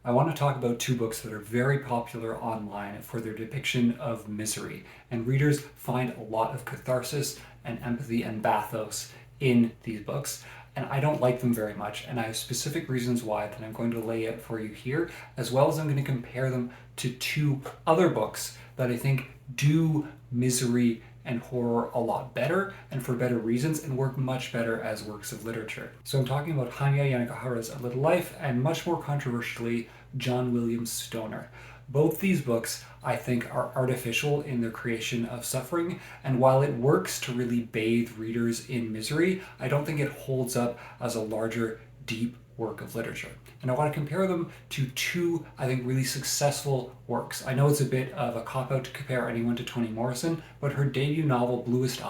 I want to talk about two books that are very popular online for their depiction of misery, and readers find a lot of catharsis and empathy and bathos in these books. And I don't like them very much, and I have specific reasons why that I'm going to lay out for you here, as well as I'm going to compare them to two other books that I think do misery and horror a lot better and for better reasons and work much better as works of literature. So I'm talking about Hanya Yanigahara's A Little Life and much more controversially John William Stoner. Both these books, I think, are artificial in their creation of suffering, and while it works to really bathe readers in misery, I don't think it holds up as a larger, deep work of literature. And I want to compare them to two, I think, really successful works. I know it's a bit of a cop-out to compare anyone to Toni Morrison, but her debut novel, Bluest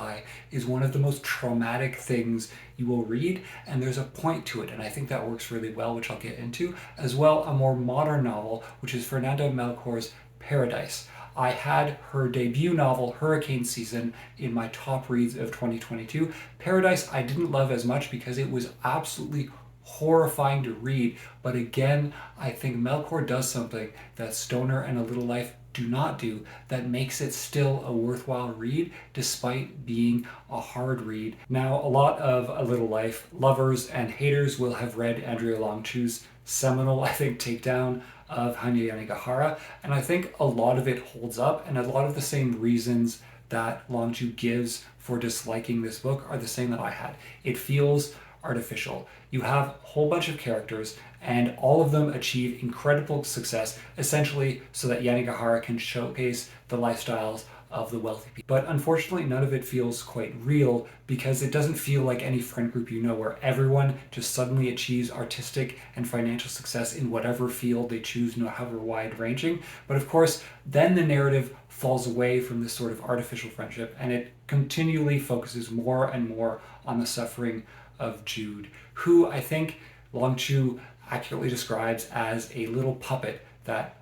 is one of the most traumatic things you will read, and there's a point to it, and I think that works really well, which I'll get into. As well, a more modern novel, which is Fernanda Melchor's Páradais. I had her debut novel, Hurricane Season, in my top reads of 2022. Páradais I didn't love as much because it was absolutely horrifying to read, but again, I think Melchor does something that Stoner and A Little Life do not do that makes it still a worthwhile read despite being a hard read. Now, a lot of A Little Life lovers and haters will have read Andrea Longchu's seminal, I think, takedown of Hanya Yanigahara, and I think a lot of it holds up, and a lot of the same reasons that Longchu gives for disliking this book are the same that I had. It feels artificial. You have a whole bunch of characters and all of them achieve incredible success, essentially so that Yanigahara can showcase the lifestyles of the wealthy people. But unfortunately, none of it feels quite real because it doesn't feel like any friend group you know where everyone just suddenly achieves artistic and financial success in whatever field they choose, no however wide ranging. But of course, then the narrative falls away from this sort of artificial friendship and it continually focuses more and more on the suffering of Jude, who I think Longchu accurately describes as a little puppet that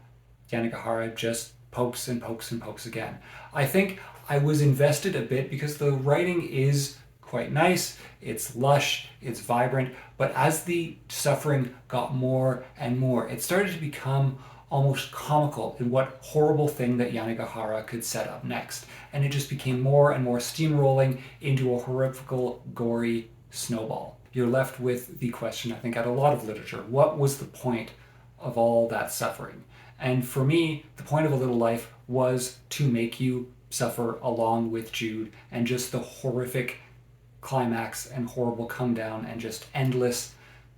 Yanigahara just pokes and pokes and pokes again. I think I was invested a bit because the writing is quite nice, it's lush, it's vibrant, but as the suffering got more and more, it started to become almost comical in what horrible thing that Yanigahara could set up next. And it just became more and more steamrolling into a horrifical, gory snowball. You're left with the question, I think, at a lot of literature, what was the point of all that suffering? And for me, the point of A Little Life was to make you suffer along with Jude and just the horrific climax and horrible come down and just endless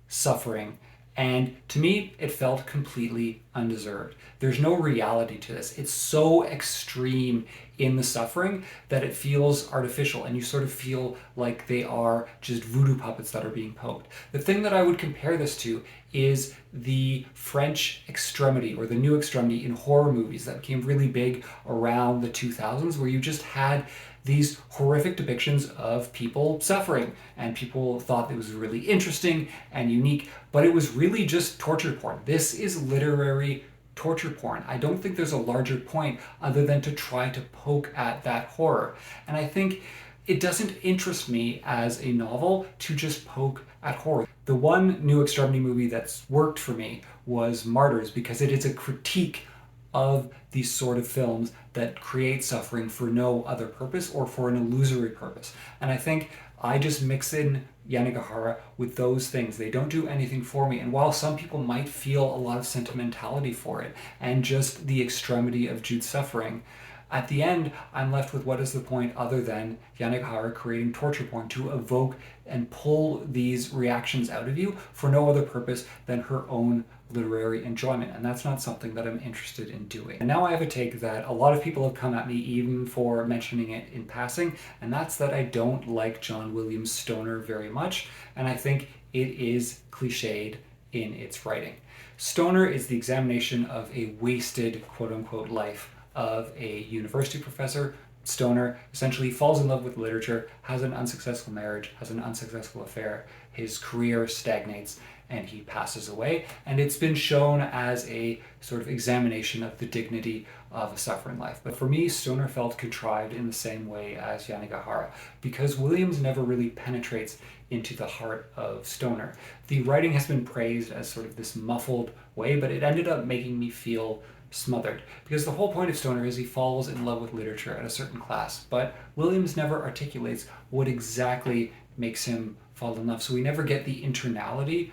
suffering. And to me, it felt completely undeserved. There's no reality to this. It's so extreme in the suffering that it feels artificial and you sort of feel like they are just voodoo puppets that are being poked. The thing that I would compare this to is the French extremity or the new extremity in horror movies that became really big around the 2000s, where you just had these horrific depictions of people suffering, and people thought it was really interesting and unique, but it was really just torture porn. This is literary torture porn. I don't think there's a larger point other than to try to poke at that horror. And I think it doesn't interest me as a novel to just poke at horror. The one new extremity movie that's worked for me was Martyrs, because it is a critique of these sort of films that create suffering for no other purpose or for an illusory purpose. And I think I just mix in Yanigahara with those things. They don't do anything for me. And while some people might feel a lot of sentimentality for it and just the extremity of Jude's suffering, at the end, I'm left with what is the point other than Yanigahara creating torture porn to evoke and pull these reactions out of you for no other purpose than her own literary enjoyment. And that's not something that I'm interested in doing. And now I have a take that a lot of people have come at me even for mentioning it in passing, and that's that I don't like John William Stoner very much, and I think it is cliched in its writing. Stoner is the examination of a wasted, quote-unquote, life of a university professor. Stoner essentially falls in love with literature, has an unsuccessful marriage, has an unsuccessful affair, his career stagnates, and he passes away. And it's been shown as a sort of examination of the dignity of a suffering life. But for me, Stoner felt contrived in the same way as Yanigahara, because Williams never really penetrates into the heart of Stoner. The writing has been praised as sort of this muffled way, but it ended up making me feel smothered, because the whole point of Stoner is he falls in love with literature at a certain class, but Williams never articulates what exactly makes him fall in love. So we never get the internality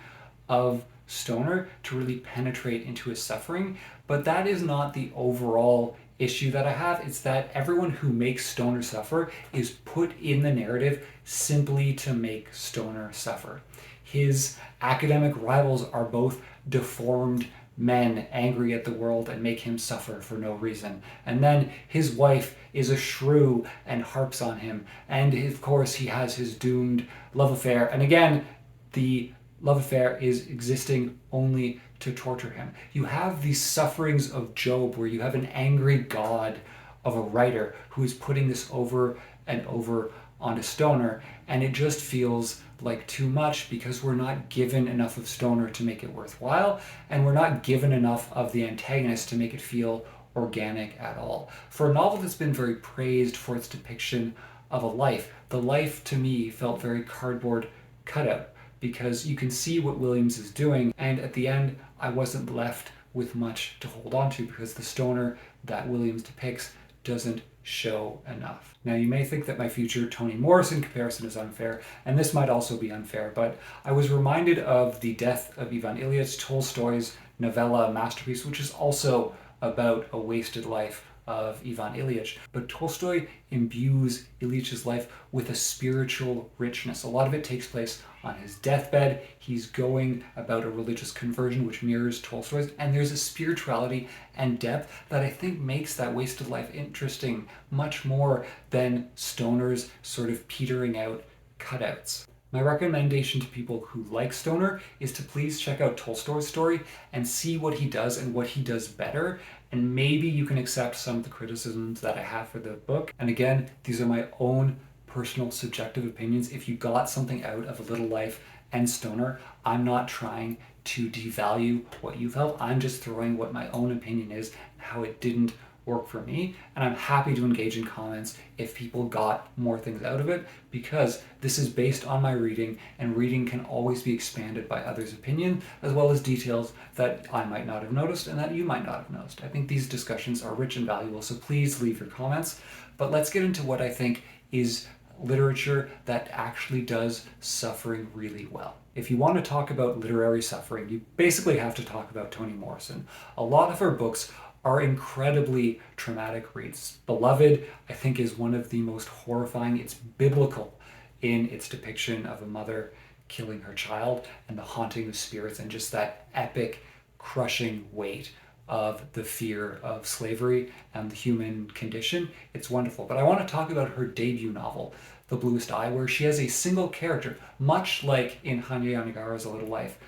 of Stoner to really penetrate into his suffering. But that is not the overall issue that I have. It's that everyone who makes Stoner suffer is put in the narrative simply to make Stoner suffer. His academic rivals are both deformed men angry at the world and make him suffer for no reason. And then his wife is a shrew and harps on him. And of course he has his doomed love affair. And again, the love affair is existing only to torture him. You have these sufferings of Job where you have an angry God of a writer who is putting this over and over onto Stoner, and it just feels like too much because we're not given enough of Stoner to make it worthwhile, and we're not given enough of the antagonist to make it feel organic at all. For a novel that's been very praised for its depiction of a life, the life to me felt very cardboard cutout, because you can see what Williams is doing, and at the end I wasn't left with much to hold on to because the Stoner that Williams depicts doesn't show enough. Now you may think that my future Toni Morrison comparison is unfair, and this might also be unfair, but I was reminded of The Death of Ivan Ilyich, Tolstoy's novella masterpiece, which is also about a wasted life of Ivan Ilyich. But Tolstoy imbues Ilyич's life with a spiritual richness. A lot of it takes place on his deathbed. He's going about a religious conversion which mirrors Tolstoy's, and there's a spirituality and depth that I think makes that wasted life interesting much more than Stoner's sort of petering out cutouts. My recommendation to people who like Stoner is to please check out Tolstoy's story and see what he does and what he does better, and maybe you can accept some of the criticisms that I have for the book. And again, these are my own personal subjective opinions. If you got something out of A Little Life and Stoner, I'm not trying to devalue what you felt. I'm just throwing what my own opinion is and how it didn't work for me, and I'm happy to engage in comments if people got more things out of it, because this is based on my reading, and reading can always be expanded by others' opinion, as well as details that I might not have noticed and that you might not have noticed. I think these discussions are rich and valuable, so please leave your comments. But let's get into what I think is literature that actually does suffering really well. If you want to talk about literary suffering, you basically have to talk about Toni Morrison. A lot of her books are incredibly traumatic reads. Beloved, I think, is one of the most horrifying. It's biblical in its depiction of a mother killing her child and the haunting of spirits and just that epic, crushing weight of the fear of slavery and the human condition. It's wonderful. But I want to talk about her debut novel, The Bluest, where she has a single character, much like in Hanya Yanigahara's A Little Life,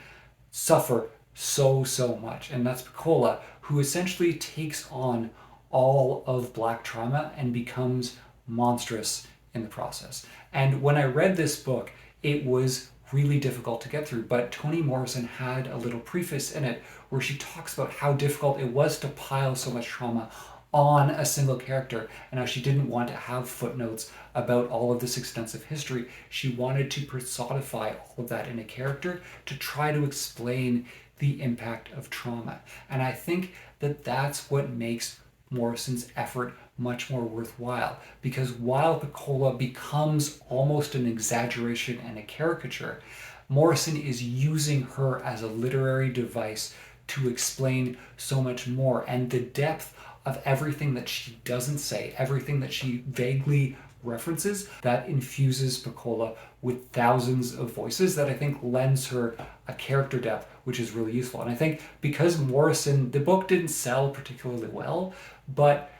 suffer so much. And that's Pecola, who essentially takes on all of Black trauma and becomes monstrous in the process. And when I read this book, it was really difficult to get through, but Toni Morrison had a little preface in it where she talks about how difficult it was to pile so much trauma on a single character, and how she didn't want to have footnotes about all of this extensive history. She wanted to personify all of that in a character to try to explain the impact of trauma. And I think that that's what makes Morrison's effort much more worthwhile, because while Pecola becomes almost an exaggeration and a caricature, Morrison is using her as a literary device to explain so much more, and the depth of everything that she doesn't say, everything that she vaguely references, that infuses Pecola with thousands of voices that I think lends her a character depth, which is really useful. And I think because Morrison, the book didn't sell particularly well, but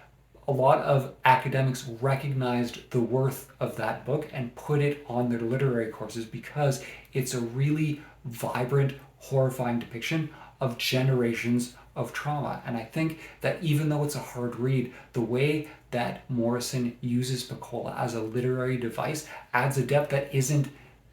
a lot of academics recognized the worth of that book and put it on their literary courses because it's a really vibrant, horrifying depiction of generations of trauma. And I think that even though it's a hard read, the way that Morrison uses Pecola as a literary device adds a depth that isn't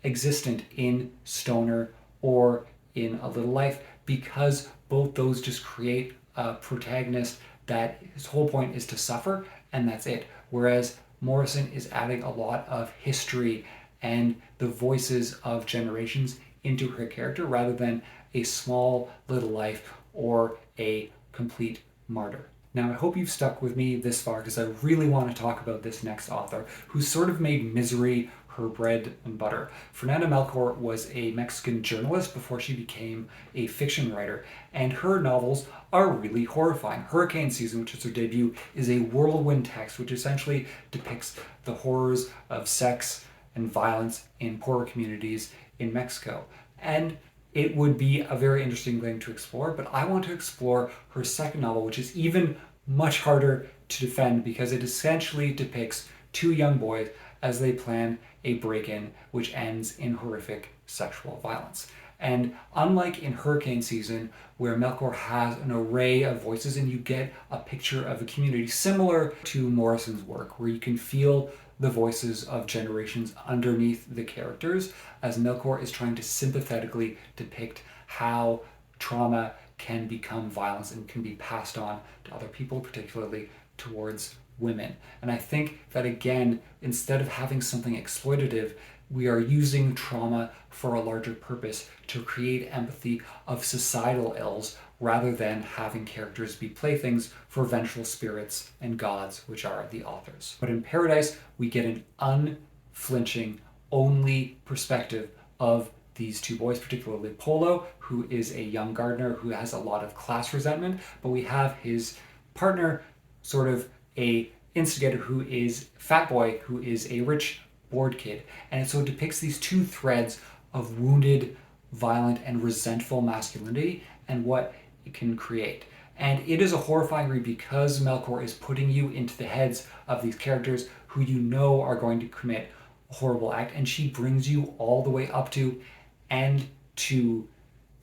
existent in Stoner or in A Little Life, because both those just create a protagonist that his whole point is to suffer, and that's it. Whereas Morrison is adding a lot of history and the voices of generations into her character rather than a small little life or a complete martyr. Now, I hope you've stuck with me this far because I really want to talk about this next author who sort of made misery her bread and butter. Fernanda Melchor was a Mexican journalist before she became a fiction writer, and her novels are really horrifying. Hurricane Season, which is her debut, is a whirlwind text which essentially depicts the horrors of sex and violence in poorer communities in Mexico. And it would be a very interesting thing to explore, but I want to explore her second novel, which is even much harder to defend because it essentially depicts two young boys as they plan a break-in which ends in horrific sexual violence. And unlike in Hurricane Season, where Melchor has an array of voices and you get a picture of a community similar to Morrison's work, where you can feel the voices of generations underneath the characters, as Melchor is trying to sympathetically depict how trauma can become violence and can be passed on to other people, particularly towards women. And I think that, again, instead of having something exploitative, we are using trauma for a larger purpose to create empathy of societal ills rather than having characters be playthings for vengeful spirits and gods, which are the authors. But in Páradais, we get an unflinching, only perspective of these two boys, particularly Polo, who is a young gardener who has a lot of class resentment, but we have his partner, sort of a instigator, who is Fat Boy, who is a rich bored kid. And so it depicts these two threads of wounded, violent, and resentful masculinity and what it can create. And it is a horrifying read because Melchor is putting you into the heads of these characters who you know are going to commit a horrible act, and she brings you all the way up to and to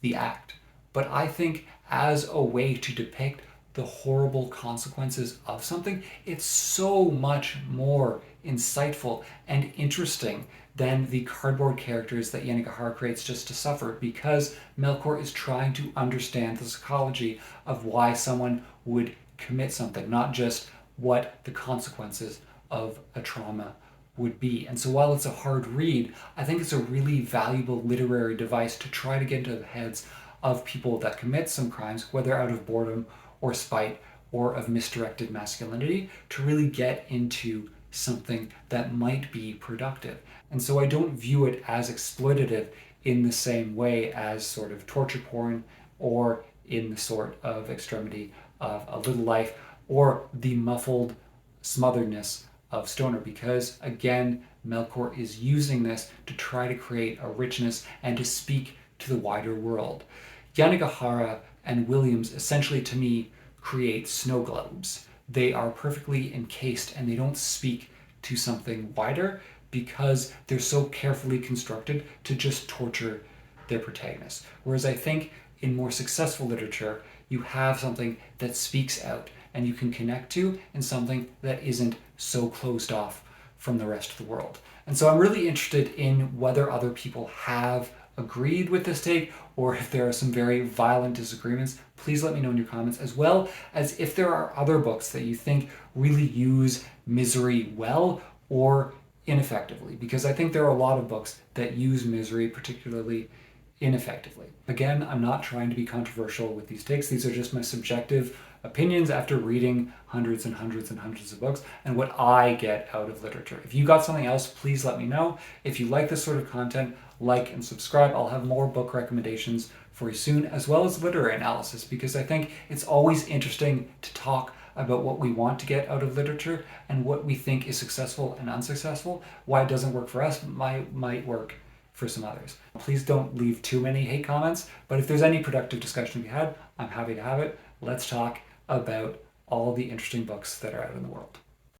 the act. But I think as a way to depict the horrible consequences of something, it's so much more insightful and interesting than the cardboard characters that Yanigahara creates just to suffer, because Melchor is trying to understand the psychology of why someone would commit something, not just what the consequences of a trauma would be. And so while it's a hard read, I think it's a really valuable literary device to try to get into the heads of people that commit some crimes, whether out of boredom or spite or of misdirected masculinity, to really get into something that might be productive. And so I don't view it as exploitative in the same way as sort of torture porn, or in the sort of extremity of A Little Life, or the muffled smotheredness of Stoner, because again, Melchor is using this to try to create a richness and to speak to the wider world. Yanigahara and Williams essentially, to me, create snow globes. They are perfectly encased and they don't speak to something wider because they're so carefully constructed to just torture their protagonists. Whereas I think in more successful literature, you have something that speaks out and you can connect to, and something that isn't so closed off from the rest of the world. And so I'm really interested in whether other people have agreed with this take, or if there are some very violent disagreements. Please let me know in your comments, as well as if there are other books that you think really use misery well or ineffectively, because I think there are a lot of books that use misery particularly ineffectively. Again, I'm not trying to be controversial with these takes. These are just my subjective opinions after reading hundreds and hundreds and hundreds of books and what I get out of literature. If you got something else, please let me know. If you like this sort of content, like and subscribe. I'll have more book recommendations for you soon, as well as literary analysis, because I think it's always interesting to talk about what we want to get out of literature and what we think is successful and unsuccessful. Why it doesn't work for us might work for some others. Please don't leave too many hate comments, but if there's any productive discussion to be had, I'm happy to have it. Let's talk about all the interesting books that are out in the world.